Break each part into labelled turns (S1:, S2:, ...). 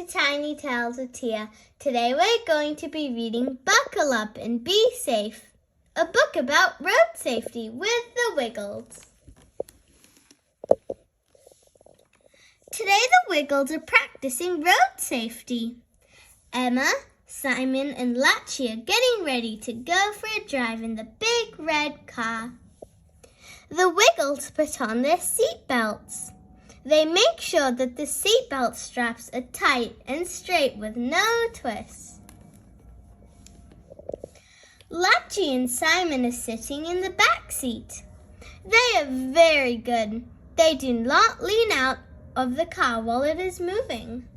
S1: Tiny Tales with Tia. Today we're going to be reading Buckle Up and Be Safe, a book about road safety with the Wiggles. Today the Wiggles are practicing road safety. Emma, Simon and Latchie are getting ready to go for a drive in the big red car. The Wiggles put on their seatbelts. They make sure that the seatbelt straps are tight and straight with no twists. Latchie and Simon are sitting in the back seat. They are very good. They do not lean out of the car while it is moving.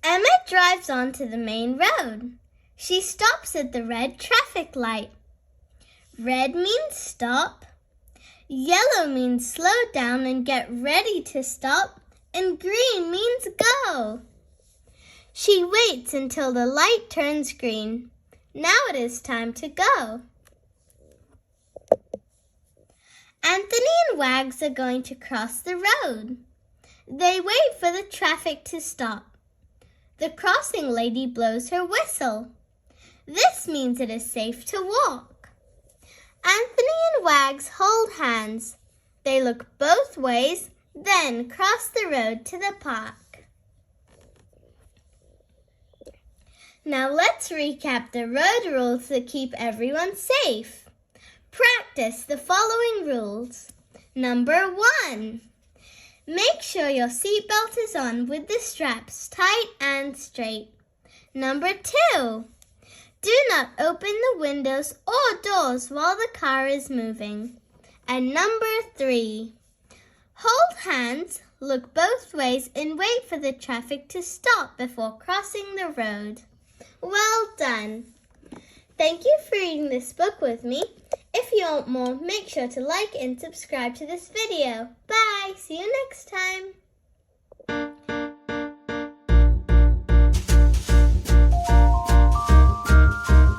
S1: Emma drives onto the main road. She stops at the red traffic light. Red means stop. Yellow means slow down and get ready to stop, and green means go. She waits until the light turns green. Now it is time to go. Anthony and Wags are going to cross the road. They wait for the traffic to stop. The crossing lady blows her whistle. This means it is safe to walk. Anthony and Wags hold hands. They look both ways, then cross the road to the park. Now let's recap the road rules to keep everyone safe. Practice the following rules. Number 1. Make sure your seatbelt is on with the straps tight and straight. Number 2. Do not open the windows or doors while the car is moving. And number 3, hold hands, look both ways, and wait for the traffic to stop before crossing the road. Well done! Thank you for reading this book with me. If you want more, make sure to like and subscribe to this video. Bye! See you next time!